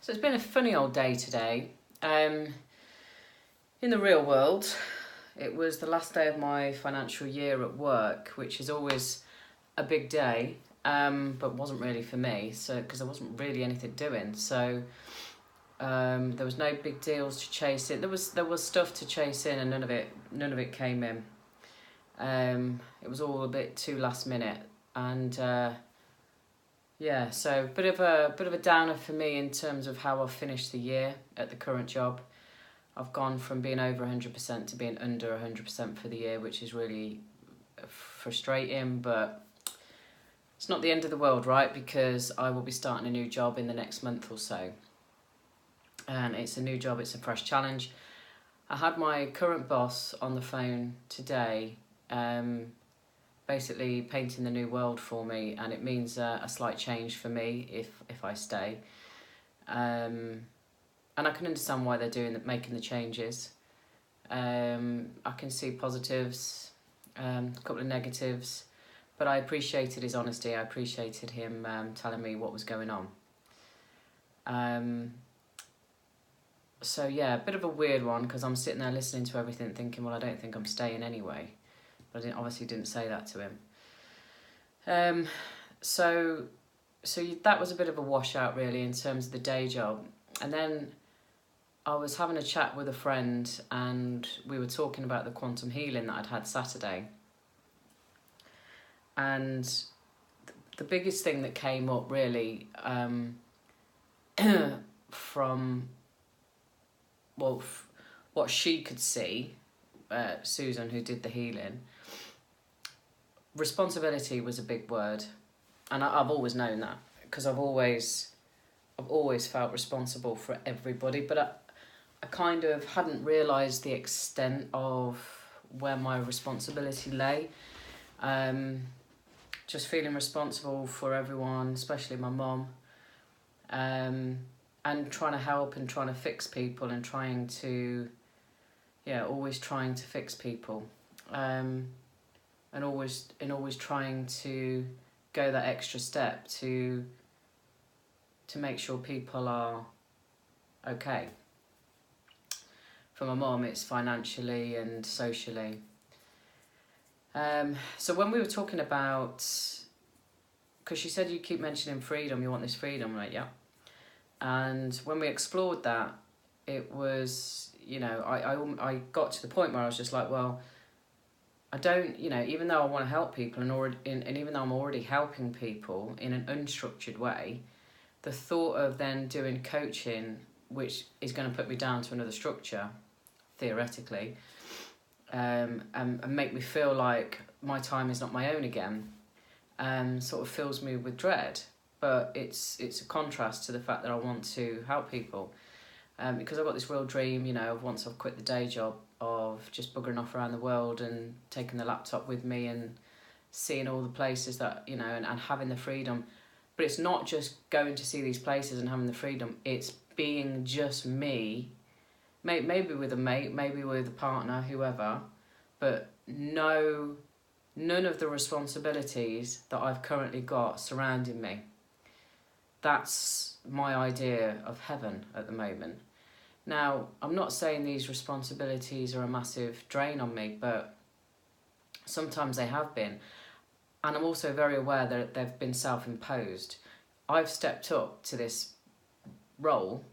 So it's been a funny old day today. In the real world, it was the last day of my financial year at work, which is always a big day, but wasn't really for me. So because there wasn't really anything doing, so there was no big deals to chase in. There was stuff to chase in, and none of it came in. It was all a bit too last minute, and yeah, so bit of a downer for me in terms of how I've finished the year at the current job. I've gone from being over 100% to being under 100% for the year, which is really frustrating, but it's not the end of the world, right? Because I will be starting a new job in the next month or so. And it's a new job, it's a fresh challenge. I had my current boss on the phone today, basically painting the new world for me, and it means a slight change for me if I stay. And I can understand why they're making the changes. I can see positives, a couple of negatives, but I appreciated his honesty. I appreciated him telling me what was going on. So yeah, a bit of a weird one, because I'm sitting there listening to everything thinking, well, I don't think I'm staying anyway. But I obviously didn't say that to him. So that was a bit of a washout really in terms of the day job. And then I was having a chat with a friend, and we were talking about the quantum healing that I'd had Saturday. And the biggest thing that came up really from what she could see, Susan, who did the healing, responsibility was a big word. And I've always known that, because I've always felt responsible for everybody, but I kind of hadn't realised the extent of where my responsibility lay. Just feeling responsible for everyone, especially my mum, and trying to help and trying to fix people and always trying to fix people, and always trying to go that extra step to make sure people are okay. For my mum, it's financially and socially. So when we were talking about, because she said you keep mentioning freedom, you want this freedom, right? Yeah. And when we explored that, it was, I got to the point where I was just like, well, I don't, even though I want to help people and even though I'm already helping people in an unstructured way, the thought of then doing coaching, which is going to put me down to another structure, theoretically, and make me feel like my time is not my own again, sort of fills me with dread. But it's a contrast to the fact that I want to help people, because I've got this real dream, of once I've quit the day job, of just buggering off around the world and taking the laptop with me and seeing all the places that, and having the freedom. But it's not just going to see these places and having the freedom, it's being just me, maybe with a mate, maybe with a partner, whoever, but none of the responsibilities that I've currently got surrounding me. That's my idea of heaven at the moment. Now, I'm not saying these responsibilities are a massive drain on me, but sometimes they have been. And I'm also very aware that they've been self-imposed. I've stepped up to this role.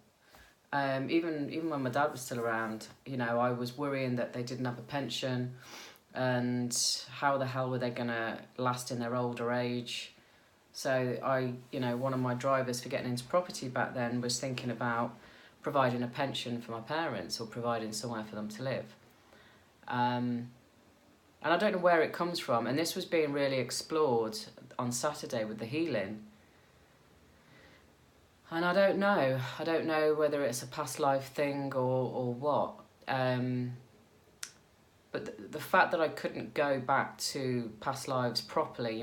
Even when my dad was still around, I was worrying that they didn't have a pension, and how the hell were they going to last in their older age. So one of my drivers for getting into property back then was thinking about providing a pension for my parents, or providing somewhere for them to live. And I don't know where it comes from, and this was being really explored on Saturday with the healing. And I don't know whether it's a past life thing or what. But the fact that I couldn't go back to past lives properly,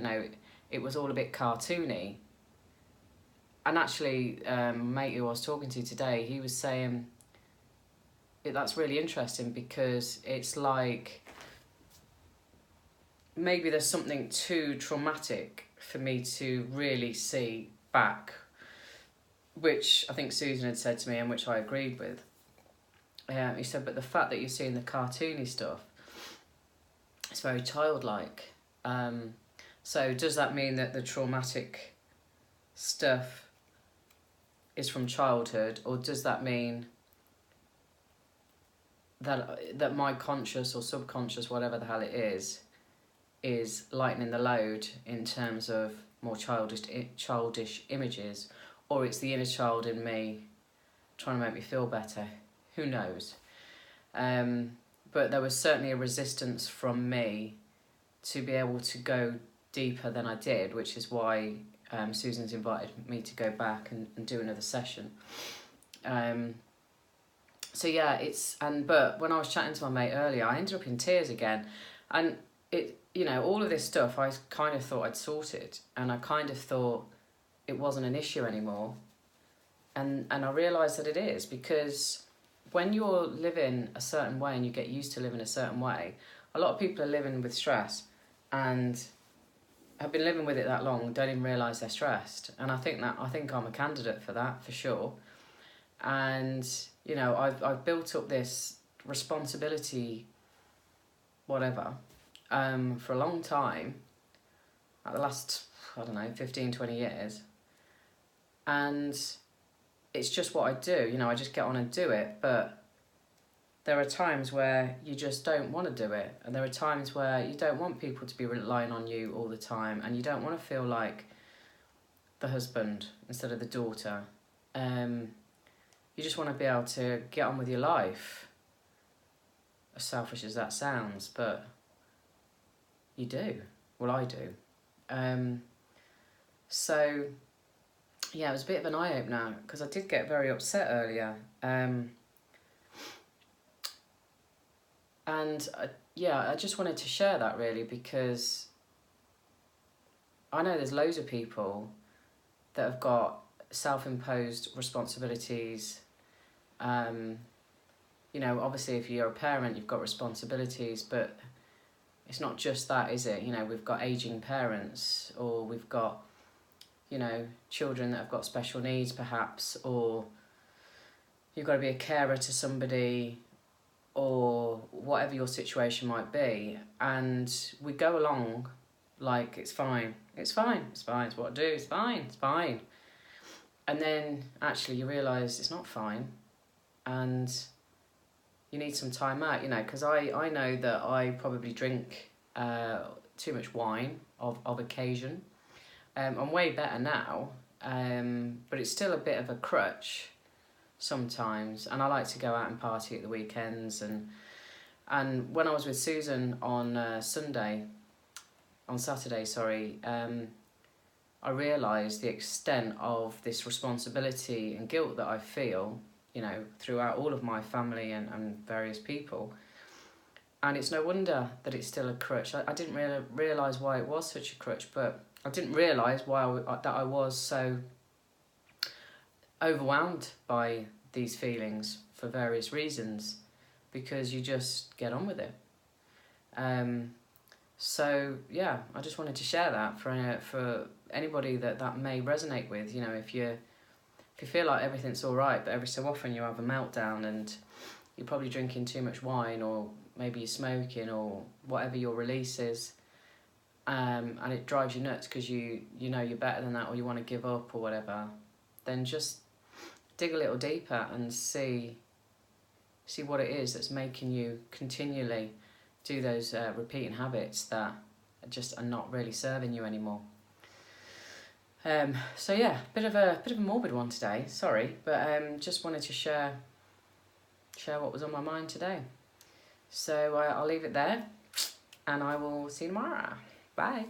it was all a bit cartoony. And actually, a mate who I was talking to today, he was saying that's really interesting, because it's like maybe there's something too traumatic for me to really see back which I think Susan had said to me and which I agreed with. He said, but the fact that you're seeing the cartoony stuff, it's very childlike. So does that mean that the traumatic stuff is from childhood, or does that mean that my conscious or subconscious, whatever the hell it is lightening the load in terms of more childish images, or it's the inner child in me trying to make me feel better? Who knows? But there was certainly a resistance from me to be able to go deeper than I did, which is why Susan's invited me to go back and do another session. So yeah, but when I was chatting to my mate earlier, I ended up in tears again, and all of this stuff I kind of thought I'd sorted, and I kind of thought it wasn't an issue anymore, and I realised that it is, because when you're living a certain way and you get used to living a certain way, a lot of people are living with stress and have been living with it that long, don't even realise they're stressed. And I think I'm a candidate for that, for sure. And I've built up this responsibility, whatever, for a long time, like the last, 15, 20 years. And it's just what I do, I just get on and do it. But there are times where you just don't want to do it. And there are times where you don't want people to be relying on you all the time. And you don't want to feel like the husband instead of the daughter. You just want to be able to get on with your life. As selfish as that sounds, but you do. Well, I do. So yeah, it was a bit of an eye-opener, because I did get very upset earlier. And I just wanted to share that, really, because I know there's loads of people that have got self-imposed responsibilities. Obviously if you're a parent, you've got responsibilities, but it's not just that, is it? We've got aging parents, or we've got children that have got special needs perhaps, or you've got to be a carer to somebody, or whatever your situation might be. And we go along like it's fine, it's what I do, it's fine. And then actually you realise it's not fine, and you need some time out, because I know that I probably drink too much wine of occasion. I'm way better now, but it's still a bit of a crutch sometimes, and I like to go out and party at the weekends. And when I was with Susan on Saturday, I realised the extent of this responsibility and guilt that I feel, throughout all of my family and various people. And it's no wonder that it's still a crutch. I didn't really realise why it was such a crutch, but I didn't realise that I was so overwhelmed by these feelings for various reasons, because you just get on with it. So yeah, I just wanted to share that for anybody that may resonate with. If you feel like everything's all right, but every so often you have a meltdown and you're probably drinking too much wine, or maybe you're smoking, or whatever your release is, and it drives you nuts because you know you're better than that, or you want to give up or whatever, then just dig a little deeper and see what it is that's making you continually do those repeating habits that just are not really serving you anymore. So yeah, bit of a morbid one today. Sorry, but just wanted to share what was on my mind today. So I'll leave it there, and I will see you tomorrow. Bye.